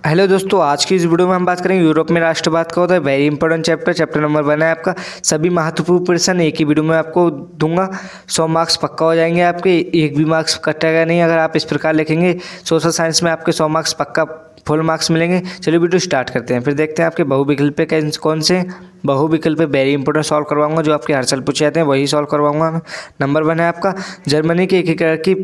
Hello दोस्तों, आज की इस वीडियो में हम बात करेंगे यूरोप में राष्ट्रवाद का होता है। वेरी इंपॉर्टेंट चैप्टर नंबर 1 है आपका। सभी महत्वपूर्ण प्रश्न एक ही वीडियो में आपको दूंगा। 100 मार्क्स पक्का हो जाएंगे आपके, एक भी मार्क्स कटेगा नहीं अगर आप इस प्रकार लिखेंगे। सोशल साइंस में आपके 100 मार्क्स पक्का फुल मार्क्स मिलेंगे। चलिए वीडियो स्टार्ट करते हैं, फिर देखते हैं आपके बहुविकल्प कौन से बहुविकल्प वेरी इंपॉर्टेंट सॉल्व करवाऊंगा, जो आपके हर साल पूछे जाते हैं वही सॉल्व करवाऊंगा। नंबर 1 है आपका, जर्मनी के एकीकरण की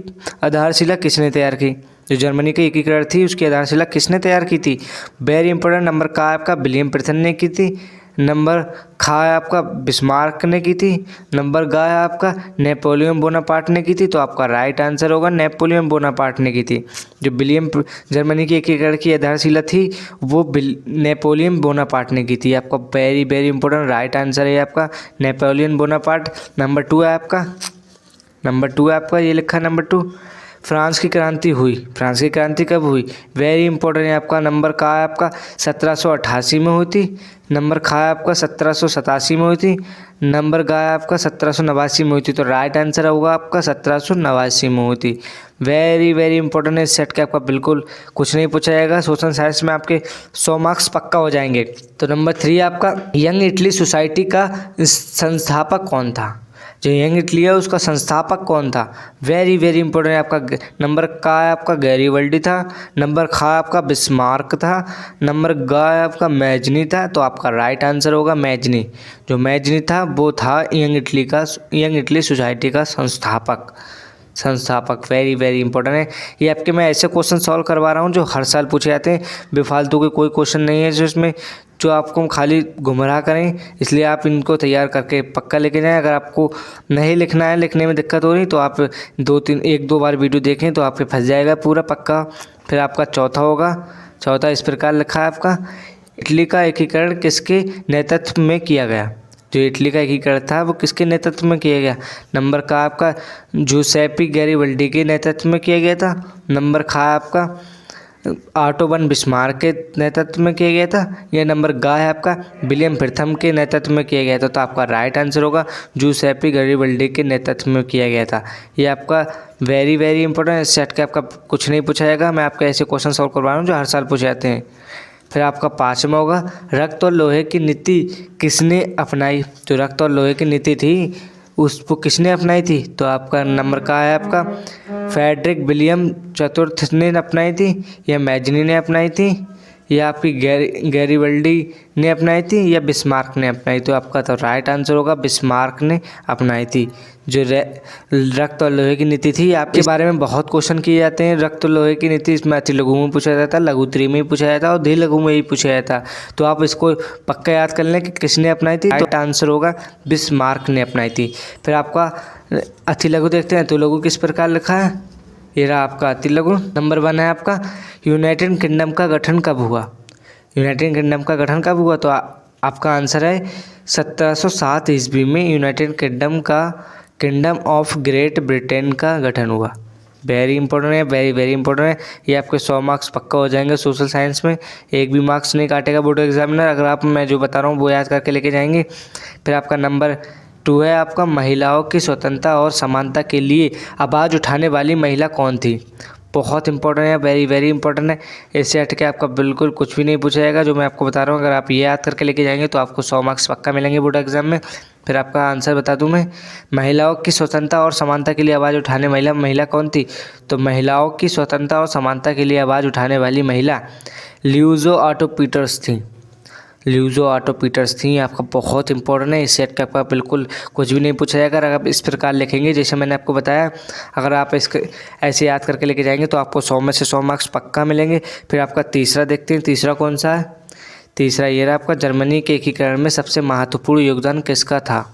आधारशिला किसने तैयार की? जो जर्मनी की एकीकरण थी उसकी आधारशिला किसने तैयार की थी? Very important. नंबर का आपका विलियम प्रथम ने की थी। नंबर खा है आपका बिस्मार्क ने की थी। नंबर गा है आपका नेपोलियन बोनापार्ट ने की थी। तो आपका राइट आंसर होगा नेपोलियन बोनापार्ट ने की थी। जो विलियम जर्मनी की एकीकरण की आधारशिला थी वो नेपोलियन बोनापार्ट ने की थी। आपका very very important right answer है आपका नेपोलियन बोनापार्ट। नंबर 2 है आपका ये लिखा नंबर 2, फ्रांस की क्रांति हुई। फ्रांस की क्रांति कब हुई? वेरी इंपॉर्टेंट है आपका। नंबर का है आपका 1788 में हुई थी। नंबर खा है आपका 1787 में हुई थी। नंबर गा है आपका 1789 में हुई थी। तो राइट आंसर होगा आपका 1789 में हुई थी। वेरी वेरी इंपॉर्टेंट है। इस सेट के आपका बिल्कुल कुछ नहीं पूछा जाएगा। सोशल साइंस में आपके 100 मार्क्स पक्का हो जाएंगे। तो नंबर 3 आपका, यंग इटली सोसाइटी का संस्थापक कौन था? जो यंग इटली है उसका संस्थापक कौन था? वेरी वेरी इंपॉर्टेंट है आपका। नंबर का है आपका गैरीवल्डी था। नंबर खा आपका बिस्मार्क था। नंबर गा है आपका मैजनी था। तो आपका राइट आंसर होगा मैजनी। जो मैजनी था वो था यंग इटली सोसाइटी का संस्थापक। वेरी वेरी इंपॉर्टेंट है। ये आपके मैं ऐसे क्वेश्चन सॉल्व करवा रहा हूँ जो हर साल पूछे जाते हैं। बेफालतू के कोई क्वेश्चन नहीं है जिसमें जो आपको खाली गुमराह करें, इसलिए आप इनको तैयार करके पक्का लेके जाएं। अगर आपको नहीं लिखना है, लिखने में दिक्कत हो रही तो आप 1-2 बार वीडियो देखें तो आपके फंस जाएगा पूरा पक्का। फिर आपका चौथा होगा। चौथा इस प्रकार लिखा है आपका, इटली का एकीकरण किसके नेतृत्व में किया गया? जो इटली का एकीकरण था वो किसके नेतृत्व में किया गया? नंबर का आपका जूसेपी गैरीवल्डी के नेतृत्व में किया गया था। नंबर खा आपका ऑटो वन बिस्मार्क के नेतृत्व में किया गया था। यह नंबर गा है आपका विलियम प्रथम के नेतृत्व में किया गया था। तो आपका राइट आंसर होगा जूसेपी गैरीवल्डी के नेतृत्व में किया गया था। ये आपका वेरी वेरी इंपॉर्टेंट। इस सेट के आपका कुछ नहीं पूछा जाएगा। मैं आपके ऐसे क्वेश्चन सॉल्व करवा रहा हूँ जो हर साल पूछे जाते हैं। फिर आपका 5वां होगा, रक्त और लोहे की नीति किसने अपनाई? जो रक्त और लोहे की नीति थी उसको किसने अपनाई थी? तो आपका नंबर का है आपका फ्रेडरिक विलियम चतुर्थ ने अपनाई थी, या मैजनी ने अपनाई थी, या आपकी गैरीवल्डी ने अपनाई थी, या बिस्मार्क ने अपनाई? तो आपका तो राइट आंसर होगा बिस्मार्क ने अपनाई थी। जो रक्त और लोहे की नीति थी, आपके बारे में बहुत क्वेश्चन किए जाते हैं। रक्त और लोहे की नीति इसमें अति लघु में पूछा जाता है, लघु त्रि में पूछा जाता है और धीर लघु में ही पूछा जाता है। तो आप इसको पक्का याद कर लें कि किसने अपनाई थी। राइट आंसर होगा बिस्मार्क ने अपनाई थी। फिर आपका अति लघु देखते हैं। तो लघु किस प्रकार लिखा है? ये रहा आपका अति लघु। नंबर 1 है आपका, यूनाइटेड किंगडम का गठन कब हुआ? यूनाइटेड किंगडम का गठन कब हुआ? तो आपका आंसर है 1707 ईस्वी में United kingdom of great Britain का गठन हुआ। वेरी इंपॉर्टेंट है, वेरी वेरी इंपॉर्टेंट है। ये आपके 100 मार्क्स पक्का हो जाएंगे। सोशल साइंस में एक भी मार्क्स नहीं काटेगा बोर्ड एग्जामिनर अगर आप मैं जो बता रहा हूँ वो याद करके लेके जाएंगे। फिर आपका नंबर 2 है आपका, महिलाओं की स्वतंत्रता और समानता के लिए आवाज़ उठाने वाली महिला कौन थी? बहुत इंपॉर्टेंट है, वेरी वेरी इंपॉर्टेंट है। इससे हट के आपका बिल्कुल कुछ भी नहीं पूछा जाएगा जो मैं आपको बता रहा हूँ। अगर आप ये याद करके लेके जाएंगे तो आपको 100 मार्क्स पक्का मिलेंगे बोर्ड एग्जाम में। फिर आपका आंसर बता दूं मैं, महिलाओं की स्वतंत्रता और समानता के लिए आवाज़ उठाने महिला कौन थी? तो महिलाओं की स्वतंत्रता और समानता के लिए आवाज़ उठाने वाली महिला ल्यूज़ो ऑटो पीटर्स थी। ल्यूज़ो ऑटो पीटर्स थी। आपका बहुत इंपॉर्टेंट है। इस सेट का आपका बिल्कुल कुछ भी नहीं पूछा जाएगा अगर आप इस प्रकार लिखेंगे जैसे मैंने आपको बताया। अगर आप इसके ऐसे याद करके लेके जाएंगे तो आपको 100 में से 100 मार्क्स पक्का मिलेंगे। फिर आपका तीसरा देखते हैं, तीसरा कौन सा है? तीसरा ये रहा आपका, जर्मनी के एकीकरण में सबसे महत्वपूर्ण योगदान किसका था?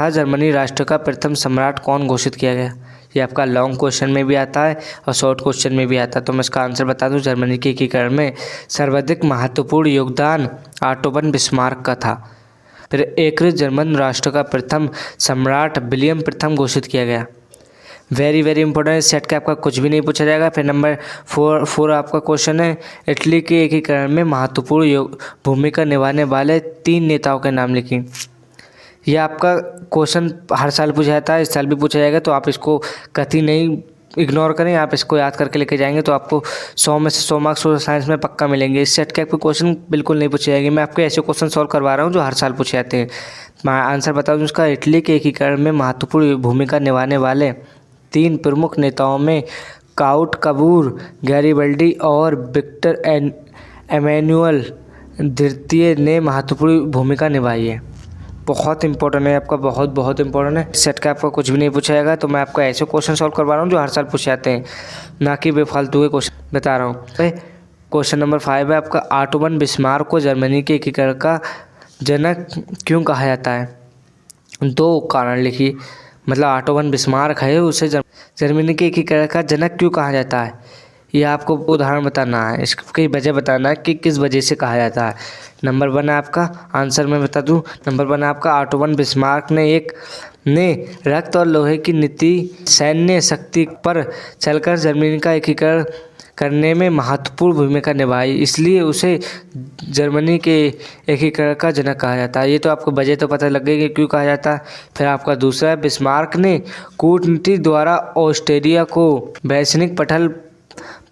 जर्मनी राष्ट्र का प्रथम सम्राट कौन घोषित किया गया? ये आपका लॉन्ग क्वेश्चन में भी आता है और शॉर्ट क्वेश्चन में भी आता है। तो मैं इसका आंसर बता दूं, जर्मनी के एकीकरण में सर्वाधिक महत्वपूर्ण योगदान ऑटो वन बिस्मार्क का था। फिर एकीकृत जर्मन राष्ट्र का प्रथम सम्राट विलियम प्रथम घोषित किया गया। Very very important. सेट का आपका कुछ भी नहीं पूछा जाएगा। फिर नंबर 4 आपका क्वेश्चन है, इटली के एकीकरण में महत्वपूर्ण भूमिका निभाने वाले 3 नेताओं के नाम लिखिए। यह आपका क्वेश्चन हर साल पूछा जाता है, इस साल भी पूछा जाएगा। तो आप इसको कतई नहीं इग्नोर करें, आप इसको याद करके लेके जाएंगे तो आपको 100 में से 100 मार्क्स सोशल साइंस में पक्का मिलेंगे। इस सेट के आपको क्वेश्चन बिल्कुल नहीं पूछे जाएंगे। मैं आपको ऐसे क्वेश्चन सॉल्व करवा रहा हूँ जो हर साल पूछे जाते हैं। मैं आंसर बता दूँ उसका। इटली के एकीकरण में महत्वपूर्ण भूमिका निभाने वाले 3 प्रमुख नेताओं में काउंट कबूर, गैरिबल्डी और विक्टर एमेनुअल द्वितीय ने महत्वपूर्ण भूमिका निभाई है। बहुत इंपॉर्टेंट है आपका, बहुत बहुत इंपॉर्टेंट है। सेट का आपका कुछ भी नहीं पूछा जाएगा, तो मैं आपको ऐसे क्वेश्चन सॉल्व करवा रहा हूँ जो हर साल पूछे जाते हैं, ना कि बेफालतू के क्वेश्चन बता रहा हूँ। क्वेश्चन नंबर 5 है आपका, ऑटोमन बिस्मार्क को जर्मनी के एकीकरण का जनक क्यों कहा जाता है? 2 कारण लिखिए। मतलब ऑटोमन बिस्मार्क है, उसे जर्मनी के एकीकरण का जनक क्यों कहा जाता है, ये आपको उदाहरण बताना है, इसकी वजह बताना है कि किस वजह से कहा जाता है। नंबर 1 है आपका, आंसर मैं बता दूं। नंबर 1 है आपका, ऑटोमन बिस्मार्क ने रक्त और लोहे की नीति सैन्य शक्ति पर चलकर जर्मनी का एकीकरण करने में महत्वपूर्ण भूमिका निभाई, इसलिए उसे जर्मनी के एकीकरण का जनक कहा जाता है। ये तो आपको वजह तो पता लग गई कि क्यों कहा जाता है। फिर आपका दूसरा है, बिस्मार्क ने कूटनीति द्वारा ऑस्ट्रिया को वैश्विक पटल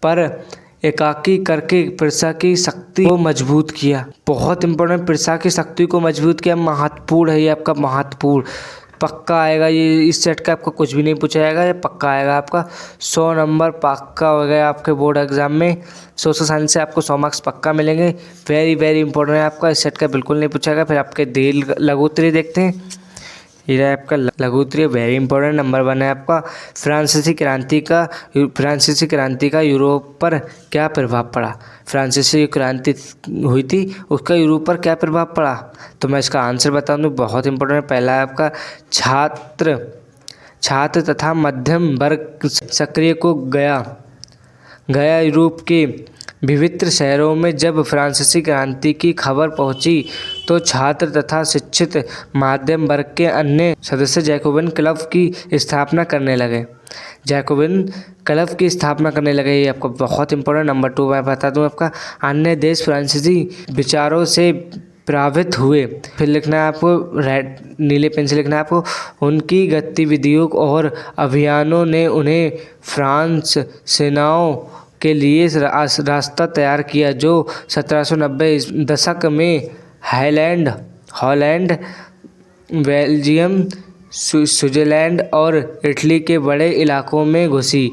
पर एकाकी करके प्रिसा की शक्ति को मजबूत किया। बहुत इंपॉर्टेंट, प्रिसा की शक्ति को मजबूत किया, महत्वपूर्ण है ये आपका, महत्वपूर्ण पक्का आएगा ये। इस सेट का आपको कुछ भी नहीं पूछा जाएगा, ये पक्का आएगा आपका। 100 नंबर पक्का हो गया आपके बोर्ड एग्जाम में। सोशल साइंस से आपको 100 मार्क्स पक्का मिलेंगे। वेरी वेरी इंपॉर्टेंट है आपका, इस सेट का बिल्कुल नहीं पूछा जाएगा। फिर आपके देल लघु उत्तरीय देखते हैं। ये है आपका लघु उत्तरीय, वेरी इंपॉर्टेंट। नंबर 1 है आपका, फ्रांसीसी क्रांति का यूरोप पर क्या प्रभाव पड़ा? फ्रांसीसी क्रांति हुई थी, उसका यूरोप पर क्या प्रभाव पड़ा? तो मैं इसका आंसर बता दूँ, बहुत इंपॉर्टेंट है। पहला है आपका, छात्र तथा मध्यम वर्ग सक्रिय को गया यूरोप के विभिन्न शहरों में जब फ्रांसीसी क्रांति की खबर पहुंची तो छात्र तथा शिक्षित मध्यम वर्ग के अन्य सदस्य जैकोबिन क्लब की स्थापना करने लगे। ये आपको बहुत इंपॉर्टेंट। नंबर 2 मैं बता दूं आपका, अन्य देश फ्रांसीसी विचारों से प्रभावित हुए। फिर लिखना है आपको, रेड नीले पेन से लिखना है आपको, उनकी गतिविधियों और अभियानों ने उन्हें फ्रांस सेनाओं के लिए रास्ता तैयार किया जो 1790 दशक में हॉलैंड, बेल्जियम, स्विट्जरलैंड और इटली के बड़े इलाकों में घुसी।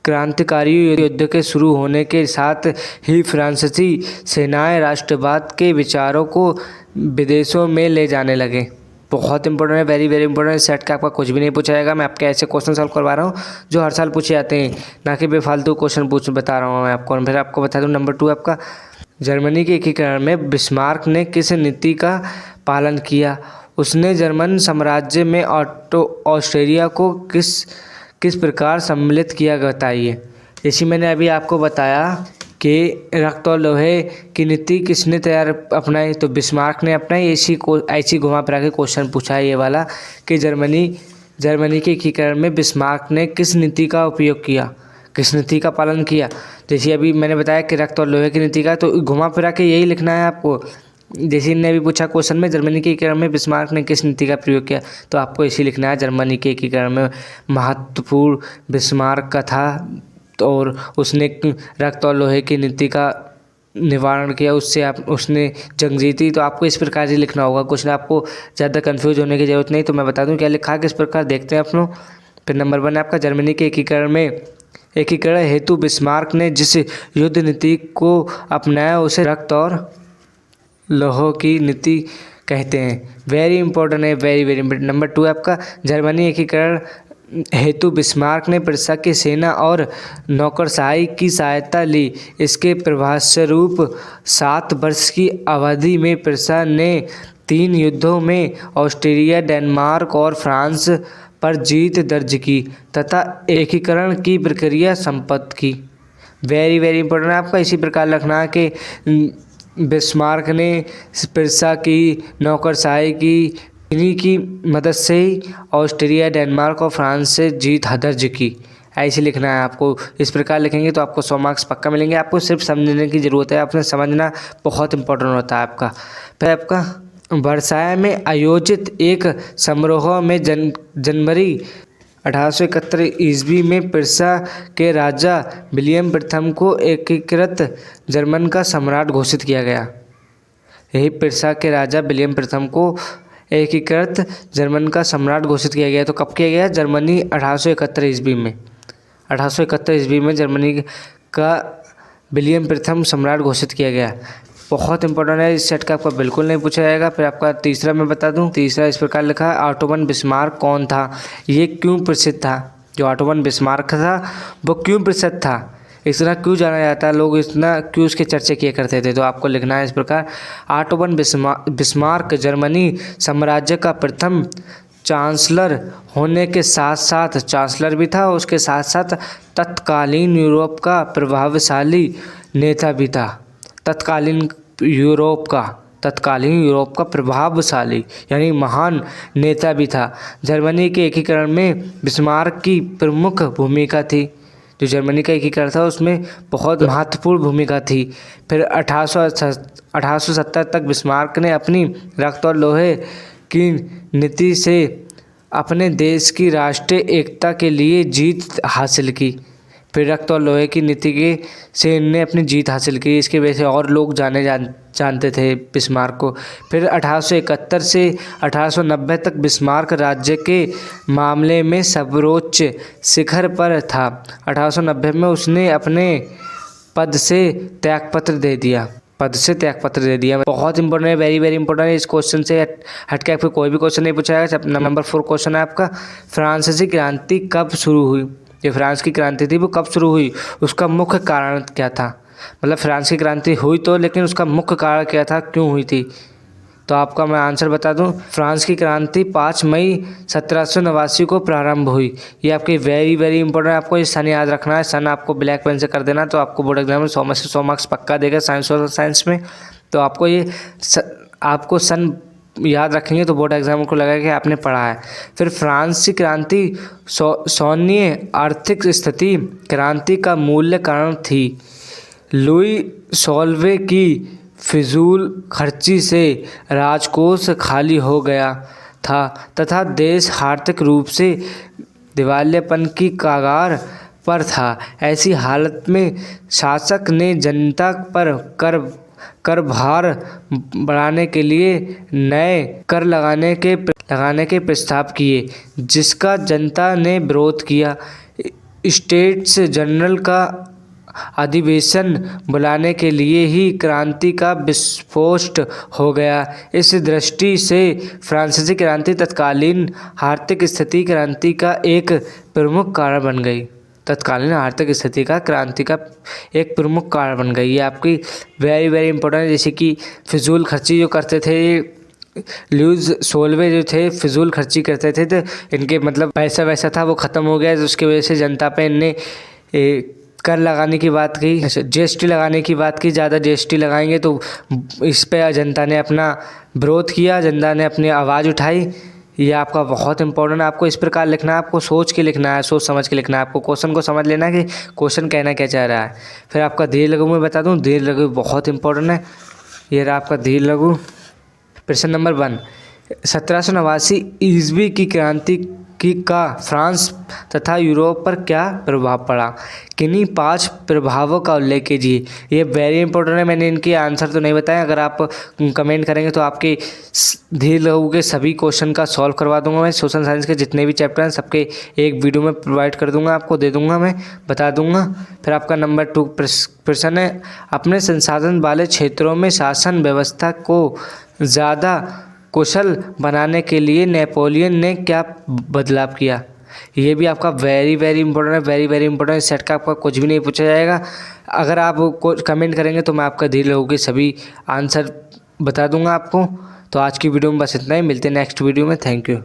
क्रांतिकारी युद्ध के शुरू होने के साथ ही फ्रांसीसी सेनाएं राष्ट्रवाद के विचारों को विदेशों में ले जाने लगे। बहुत इंपॉर्टेंट है, वेरी वेरी इंपॉर्टेंट। सेट का आपका कुछ भी नहीं पूछा जाएगा। मैं आपके ऐसे क्वेश्चन सॉल्व करवा रहा हूँ जो हर साल पूछे जाते हैं, ना कि बेफालतू क्वेश्चन बता रहा हूँ मैं आपको। फिर आपको बता दूँ, नंबर 2 आपका, जर्मनी के एकीकरण में बिस्मार्क ने किस नीति का पालन किया? उसने जर्मन साम्राज्य में ऑस्ट्रिया को किस प्रकार सम्मिलित किया, बताइए। जैसे मैंने अभी आपको बताया कि रक्त और लोहे की नीति किसने अपनाई, तो बिस्मार्क ने अपनाई। ऐसी घुमा फिरा के क्वेश्चन पूछा है ये वाला कि जर्मनी के एकीकरण में बिस्मार्क ने किस नीति का उपयोग किया, किस नीति का पालन किया। जैसे अभी मैंने बताया कि रक्त और लोहे की नीति का, तो घुमा फिरा के यही लिखना है आपको। जैसे इनने अभी पूछा क्वेश्चन में, जर्मनी के एकीकरण में बिस्मार्क ने किस नीति का प्रयोग किया, तो आपको इसी लिखना है। जर्मनी के एकीकरण में महत्वपूर्ण बिस्मार्क का था और उसने रक्त और लोहे की नीति का निवारण किया, उसने जंग जीती। तो आपको इस प्रकार से लिखना होगा। कुछ ना, आपको ज़्यादा कंफ्यूज होने की ज़रूरत नहीं। तो मैं बता दूं क्या लिखा है, किस प्रकार देखते हैं अपनों। फिर नंबर 1 है आपका, जर्मनी के एकीकरण हेतु बिस्मार्क ने जिस युद्ध नीति को अपनाया उसे रक्त और लोहे की नीति कहते हैं। वेरी इंपॉर्टेंट है, वेरी वेरी इंपॉर्टेंट। नंबर 2 है आपका, जर्मनी एकीकरण हेतु बिस्मार्क ने प्रिसा की सेना और नौकरशाही की सहायता ली। इसके प्रभावस्वरूप 7 वर्ष की अवधि में प्रिसा ने 3 युद्धों में ऑस्ट्रिया, डेनमार्क और फ्रांस पर जीत दर्ज की तथा एकीकरण की प्रक्रिया संपन्न की। वेरी वेरी इंपॉर्टेंट है आपका। इसी प्रकार लिखना है कि बिस्मार्क ने प्रिसा की नौकरशाही की मदद से ऑस्ट्रिया, डेनमार्क और फ्रांस से जीत दर्ज की। ऐसे लिखना है आपको। इस प्रकार लिखेंगे तो आपको 100 मार्क्स पक्का मिलेंगे। आपको सिर्फ समझने की ज़रूरत है, आपने समझना बहुत इंपॉर्टेंट होता है आपका। फिर आपका वर्साय में आयोजित एक समारोह में जनवरी 1871 ईस्वी में पिरसा के राजा विलियम प्रथम को एकीकृत जर्मन का सम्राट घोषित किया गया। यही पिरसा के राजा विलियम प्रथम को एकीकृत जर्मन का सम्राट घोषित किया गया। तो कब किया गया? जर्मनी 1871 ईस्वी में। 1871 ईस्वी में जर्मनी का विलियम प्रथम सम्राट घोषित किया गया। बहुत इंपॉर्टेंट है, इस सेट का आपका बिल्कुल नहीं पूछा जाएगा। फिर आपका तीसरा मैं बता दूं, तीसरा इस प्रकार लिखा है, ऑटो वन बिस्मार्क कौन था? ये क्यों प्रसिद्ध था? जो ऑटो वन बिस्मार्क था वो क्यों प्रसिद्ध था? इतना क्यों जाना जाता है, लोग इतना क्यों उसके चर्चे किए करते थे? तो आपको लिखना है इस प्रकार, ऑटो वन बिस्मार्क जर्मनी साम्राज्य का प्रथम चांसलर होने के साथ साथ, चांसलर भी था, उसके साथ साथ तत्कालीन यूरोप का प्रभावशाली नेता भी था। तत्कालीन यूरोप का प्रभावशाली यानी महान नेता भी था। जर्मनी के एकीकरण में बिस्मार्क की प्रमुख भूमिका थी। जो जर्मनी का एकीकरण था उसमें बहुत महत्वपूर्ण भूमिका थी। फिर 1870 तक बिस्मार्क ने अपनी रक्त और लोहे की नीति से अपने देश की राष्ट्रीय एकता के लिए जीत हासिल की। फिर रक्त और लोहे की नीति से इनने अपनी जीत हासिल की। इसकी वजह से और लोग जानते थे बिस्मार्क को। फिर 1871 से 1890 तक बिस्मार्क राज्य के मामले में सर्वोच्च शिखर पर था। 1890 में उसने अपने पद से त्यागपत्र दे दिया। बहुत इंपॉर्टेंट है, वेरी वेरी इंपॉर्टेंट है। इस क्वेश्चन से हटके आपको कोई भी क्वेश्चन नहीं पूछा जाएगा। नंबर 4 क्वेश्चन है आपका, फ्रांसीसी क्रांति कब शुरू हुई? ये फ्रांस की क्रांति थी वो कब शुरू हुई? उसका मुख्य कारण क्या था? मतलब फ्रांस की क्रांति हुई तो, लेकिन उसका मुख्य कारण क्या था, क्यों हुई थी? तो आपका मैं आंसर बता दूं, फ्रांस की क्रांति 5 मई 1789 को प्रारंभ हुई। ये आपकी वेरी वेरी इंपॉर्टेंट, आपको ये सन याद रखना है। सन आपको ब्लैक पेन से कर देना तो आपको बोर्ड एग्जाम में 100 में से 100 मार्क्स पक्का देगा साइंस में। तो आपको ये आपको सन याद रखेंगे तो बोर्ड एग्जाम को लगेगा कि आपने पढ़ा है। फिर फ्रांस की क्रांति सैन्य आर्थिक स्थिति क्रांति का मूल्य कारण थी। लुई सोल्वे की फिजूल खर्ची से राजकोष खाली हो गया था तथा देश आर्थिक रूप से दिवालियापन की कगार पर था। ऐसी हालत में शासक ने जनता पर कर भार बढ़ाने के लिए नए कर लगाने के प्रस्ताव किए, जिसका जनता ने विरोध किया। स्टेट्स जनरल का अधिवेशन बुलाने के लिए ही क्रांति का विस्फोट हो गया। इस दृष्टि से फ्रांसीसी क्रांति तत्कालीन आर्थिक स्थिति क्रांति का एक प्रमुख कारण बन गई। ये आपकी वेरी वेरी इंपॉर्टेंट। जैसे कि फिजूल खर्ची जो करते थे लुईस सोल्वे जो थे, फिजूल खर्ची करते थे, तो इनके मतलब पैसा वैसा था वो ख़त्म हो गया। तो उसकी वजह से जनता पे इनने कर लगाने की बात की, जीएसटी लगाने की बात की। ज़्यादा जीएसटी लगाएंगे तो इस पे जनता ने अपना विरोध किया, जनता ने अपनी आवाज़ उठाई। ये आपका बहुत इंपॉर्टेंट है, आपको इस प्रकार लिखना है, आपको सोच के लिखना है, सोच समझ के लिखना है। आपको क्वेश्चन को समझ लेना है कि क्वेश्चन कहना क्या चाह रहा है। फिर आपका धीर लघु मैं बता दूं, धीर लघु बहुत इंपॉर्टेंट है। ये रहा आपका धीर लघु। प्रश्न नंबर 1, 1789 ईस्वी की क्रांति का फ्रांस तथा यूरोप पर क्या प्रभाव पड़ा? किन्हीं 5 प्रभावों का उल्लेख कीजिए। ये वेरी इंपॉर्टेंट है, मैंने इनके आंसर तो नहीं बताया। अगर आप कमेंट करेंगे तो आपके धीर लघु के सभी क्वेश्चन का सॉल्व करवा दूंगा मैं। सोशल साइंस के जितने भी चैप्टर हैं सबके एक वीडियो में प्रोवाइड कर दूंगा, आपको दे दूंगा, मैं बता दूंगा। फिर आपका नंबर 2 प्रश्न है, अपने संसाधन वाले क्षेत्रों में शासन व्यवस्था को ज़्यादा कुशल बनाने के लिए नेपोलियन ने क्या बदलाव किया? ये भी आपका वेरी वेरी इंपॉर्टेंट है, वेरी वेरी इंपॉर्टेंट। इस सेट का आपका कुछ भी नहीं पूछा जाएगा। अगर आप कमेंट करेंगे तो मैं आपका धीर लघु के सभी आंसर बता दूंगा आपको। तो आज की वीडियो में बस इतना ही, मिलते हैं नेक्स्ट वीडियो में। Thank you.